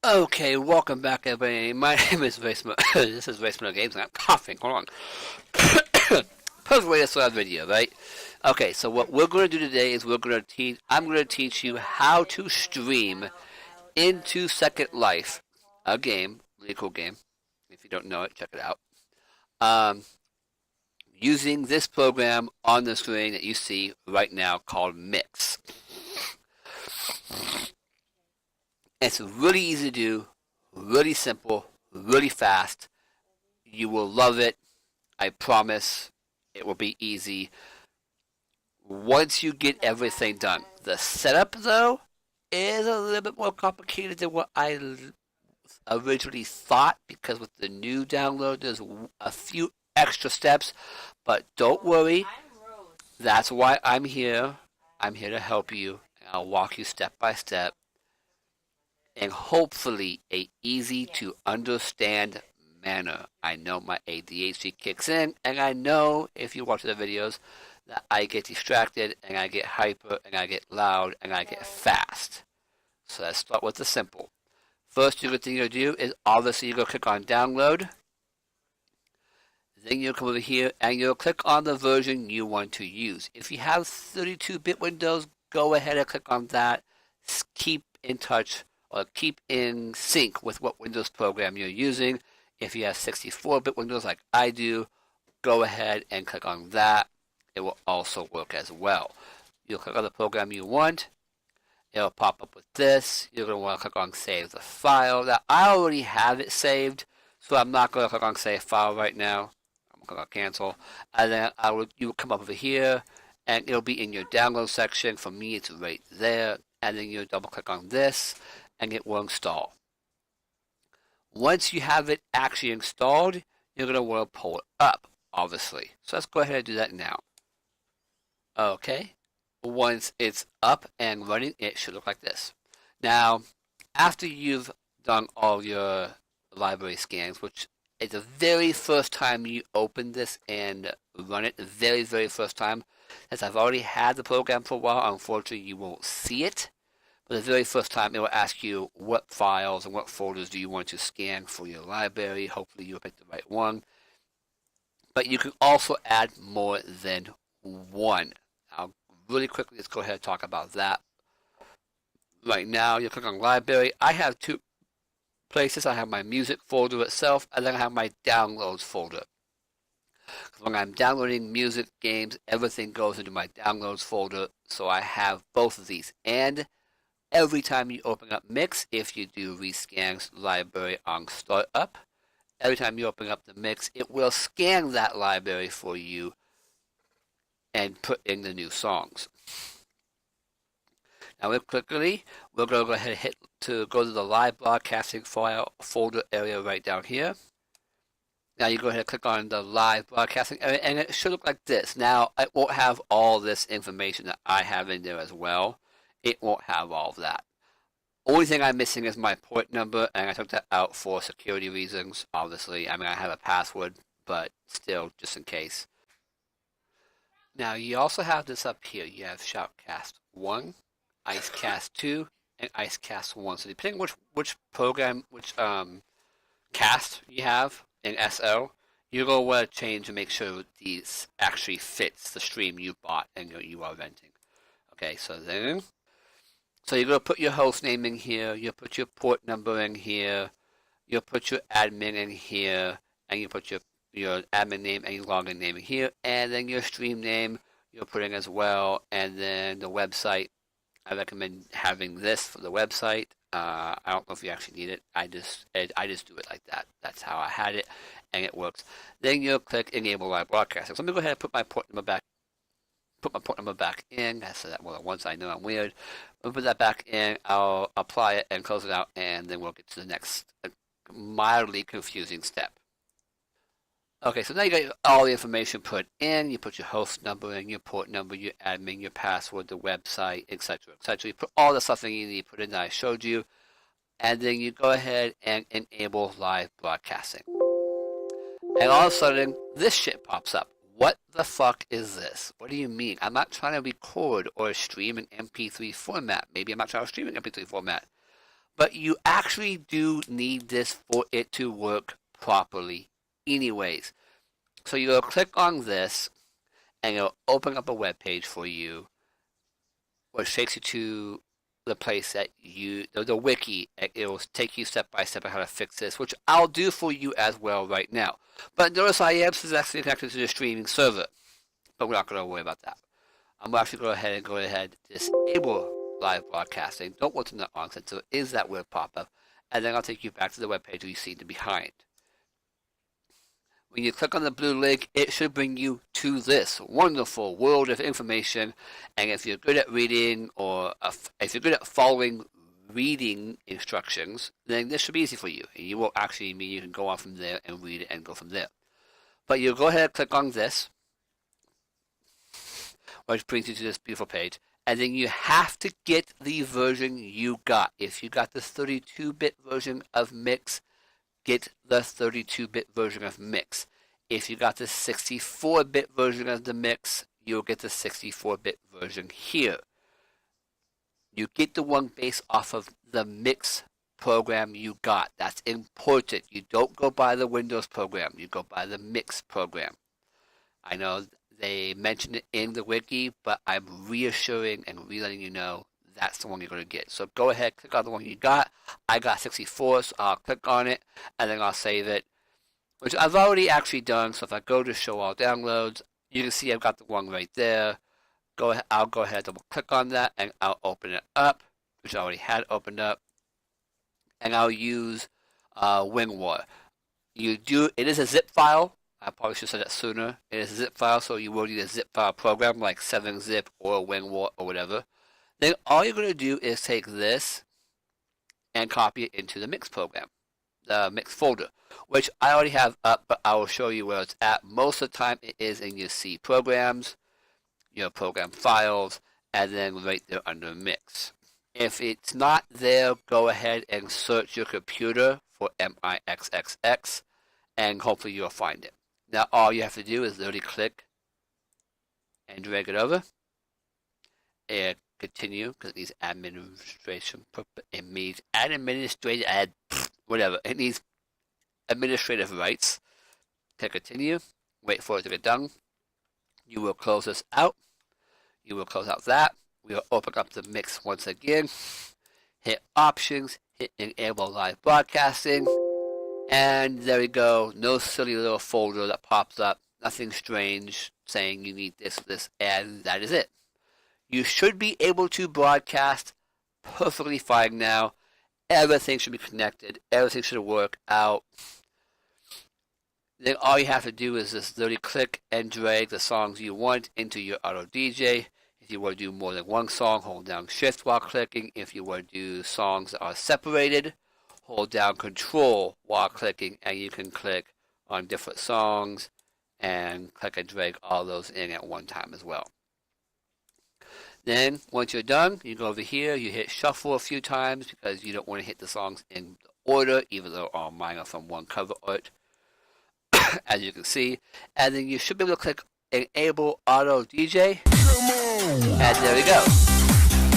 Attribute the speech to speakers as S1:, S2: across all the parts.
S1: Okay, welcome back, everybody. My name is Raysomona. This is Raysomona Games, and I'm coughing. Hold on. Perfect way to start a video, right? Okay, so what we're going to do today is I'm going to teach you how to stream into Second Life, a game, really cool game. If you don't know it, check it out. Um, Using this program on the screen that you see right now called Mixxxx. It's really easy to do, really simple, really fast. You will love it. I promise it will be easy once you get everything done. The setup, though, is a little bit more complicated than what I originally thought because with the new download, there's a few extra steps. But don't worry, that's why I'm here. I'm here to help you, and I'll walk you step by step in hopefully a easy to understand manner. I know my ADHD kicks in, and I know if you watch the videos that I get distracted and I get hyper and I get loud and I get fast. So let's start with the simple. First, you're going to do is obviously you're going to click on download. Then you'll come over here and you'll click on the version you want to use. If you have 32-bit Windows, go ahead and click on that. Keep in touch or keep in sync with what Windows program you're using. If you have 64-bit Windows like I do, go ahead and click on that. It will also work as well. You'll click on the program you want. It'll pop up with this. You're going to want to click on Save the File. Now, I already have it saved, so I'm not going to click on Save File right now. I'm going to click on Cancel. And then you will come up over here, and it'll be in your download section. For me, it's right there. And then you double click on this, and it will install. Once you have it actually installed, you're going to want to pull it up, obviously. So let's go ahead and do that now. Okay. Once it's up and running, it should look like this. Now, after you've done all your library scans, which is the very first time you open this and run it, the very, very first time, since I've already had the program for a while, unfortunately you won't see it. But the very first time, it will ask you what files and what folders do you want to scan for your library. Hopefully you'll pick the right one. But you can also add more than one. Now, really quickly, let's go ahead and talk about that. Right now, you click on library. I have two places. I have my music folder itself, and then I have my downloads folder. When I'm downloading music, games, everything goes into my downloads folder. So I have both of these. And every time you open up Mixxxx, if you do rescans library on startup, every time you open up the Mixxxx, it will scan that library for you and put in the new songs. Now, real quickly, we're going to go ahead and go to the live broadcasting file folder area right down here. Now, you go ahead and click on the live broadcasting area, and it should look like this. Now, it won't have all this information that I have in there as well. It won't have all of that. Only thing I'm missing is my port number, and I took that out for security reasons, obviously. I mean, I have a password, but still, just in case. Now, you also have this up here. You have Shoutcast 1, Icecast 2, and Icecast 1. So depending which program, which cast you have in SO, you're going to want to change to make sure these actually fits the stream you bought and you are renting. Okay, so you're going to put your host name in here, you'll put your port number in here, you'll put your admin in here, and you put your admin name and your login name in here, and then your stream name you'll put in as well, and then the website. I recommend having this for the website. I don't know if you actually need it. I just do it like that. That's how I had it, and it works. Then you'll click Enable Live Broadcasting. So let me go ahead and put my port number back. Put my port number back in. So that once I know I'm weird, I'll put that back in. I'll apply it and close it out, and then we'll get to the next mildly confusing step. Okay, so now you got all the information put in. You put your host number in, your port number, your admin, your password, the website, etc., etc. You put all the stuff that you need to put in that I showed you, and then you go ahead and enable live broadcasting. And all of a sudden, this shit pops up. What the fuck is this? What do you mean? I'm not trying to record or stream in MP3 format. Maybe I'm not trying to stream in MP3 format. but you actually do need this for it to work properly anyways. So you'll click on this, and it'll open up a web page for you, which takes you to the place that the wiki. It will take you step by step on how to fix this, which I'll do for you as well right now. But notice I am successfully connected to the streaming server, but we're not going to worry about that. I'm actually going to go ahead and disable live broadcasting. Don't want to turn that on since there is that weird pop-up, and then I'll take you back to the web page you see the behind. When you click on the blue link, it should bring you to this wonderful world of information. And if you're good at reading, or if you're good at following reading instructions, then this should be easy for you. And you will actually mean you can go on from there and read it and go from there. But you'll go ahead and click on this, which brings you to this beautiful page. And then you have to get the version you got. If you got the 32-bit version of Mixxx, get the 32-bit version of Mixxx. If you got the 64-bit version of the Mixxx, you'll get the 64-bit version here. You get the one based off of the Mixxx program you got. That's important. You don't go by the Windows program. You go by the Mixxx program. I know they mentioned it in the wiki, but I'm reassuring and letting you know that's the one you're going to get. So go ahead, click on the one you got. I got 64, so I'll click on it, and then I'll save it, which I've already actually done. So if I go to show all downloads, you can see I've got the one right there. I'll go ahead and double click on that, and I'll open it up, which I already had opened up, and I'll use WinRAR. It is a zip file. I probably should have said that sooner. It is a zip file, so you will need a zip file program like 7-zip or WinRAR or whatever. Then all you're going to do is take this and copy it into the Mixxx program, the Mixxx folder, which I already have up, but I will show you where it's at. Most of the time it is in your C programs, your program files, and then right there under Mixxx. If it's not there, go ahead and search your computer for Mixxx, and hopefully you'll find it. Now all you have to do is literally click and drag it over, and continue, because it needs administration. It needs It needs administrative rights. Click continue. Wait for it to get done. You will close this out. You will close out that. We will open up the Mixxx once again. Hit options. Hit enable live broadcasting. And there we go. No silly little folder that pops up. Nothing strange saying you need this, and that is it. You should be able to broadcast perfectly fine now. Everything should be connected. Everything should work out. Then all you have to do is just literally click and drag the songs you want into your auto DJ. If you want to do more than one song, hold down shift while clicking. If you want to do songs that are separated, hold down control while clicking, and you can click on different songs and click and drag all those in at one time as well. Then, once you're done, you go over here, you hit shuffle a few times because you don't want to hit the songs in order, even though all mine are from one cover art, as you can see. And then you should be able to click Enable Auto DJ. And there you go.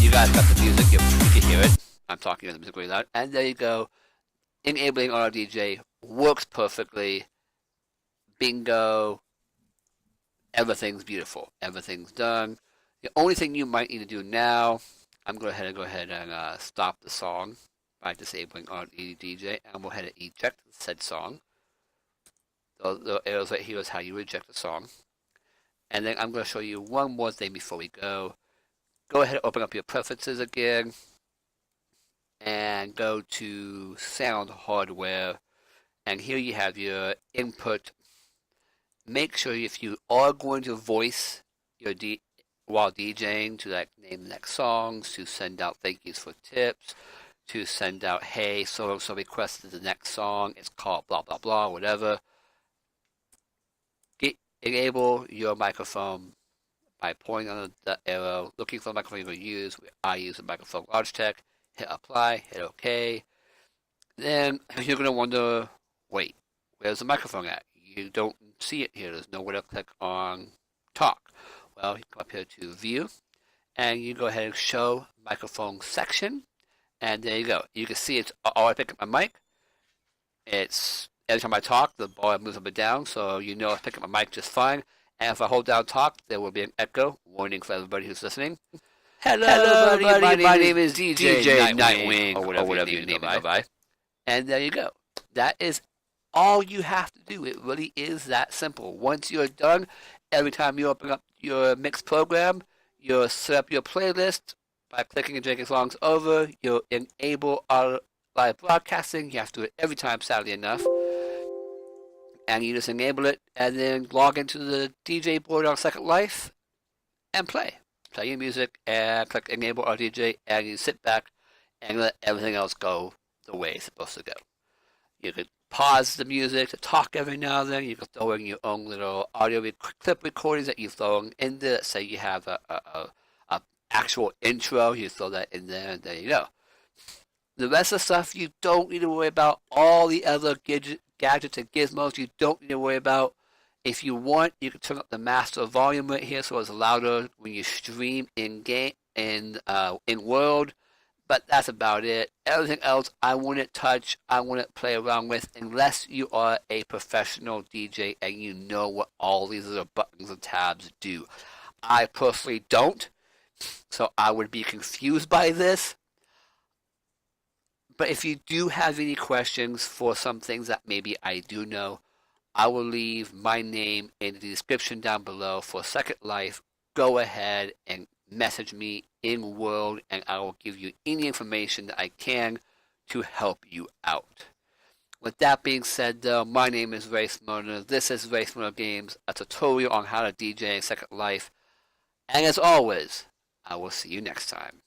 S1: You guys got the music, you can hear it. I'm talking about the music really loud. And there you go. Enabling Auto DJ works perfectly. Bingo. Everything's beautiful. Everything's done. The only thing you might need to do now, I'm going to go ahead and stop the song by disabling Auto DJ, and we'll go ahead and eject said song. The arrows right here is how you eject the song. And then I'm going to show you one more thing before we go. Go ahead and open up your preferences again, and go to sound hardware, and here you have your input. Make sure if you are going to voice your while DJing, to name the next songs, to send out thank yous for tips, to send out, hey, so requested the next song, it's called blah blah blah, whatever. Enable your microphone by pointing on the arrow, looking for the microphone you're going to use. I use a microphone Logitech. Hit apply, hit OK. Then you're going to wonder, wait, where's the microphone at? You don't see it here. There's nowhere to click on talk. Well, you come up here to view, and you go ahead and show microphone section, And there you go. You can see it's always picking up my mic. It's every time I talk, the bar moves up and down, so you know it's picking up my mic just fine. And if I hold down talk, there will be an echo warning for everybody who's listening. Hello, everybody. My name is DJ Nightwing, or whatever you name it by. And there you go. That is all you have to do. It really is that simple. Once you're done, every time you open up your Mixxxx program, you'll set up your playlist by clicking and dragging songs over. You'll enable live broadcasting. You have to do it every time, sadly enough. And you just enable it and then log into the DJ board on Second Life and play. Play your music and click enable RDJ, and you sit back and let everything else go the way it's supposed to go. You could pause the music to talk every now and then. You could throw in your own little audio clip recordings that you throw in there. Say you have a actual intro, you throw that in there, and there you go. The rest of the stuff you don't need to worry about. All the other gadgets and gizmos you don't need to worry about. If you want, you can turn up the master volume right here so it's louder when you stream in game in world. But that's about it. Everything else I wouldn't touch, I wouldn't play around with unless you are a professional DJ and you know what all these other buttons and tabs do. I personally don't, so I would be confused by this. But if you do have any questions for some things that maybe I do know, I will leave my name in the description down below for Second Life. Go ahead and message me in World, and I will give you any information that I can to help you out. With that being said, though, my name is Raysomona. This is Raysomona Games, a tutorial on how to DJ in Second Life. And as always, I will see you next time.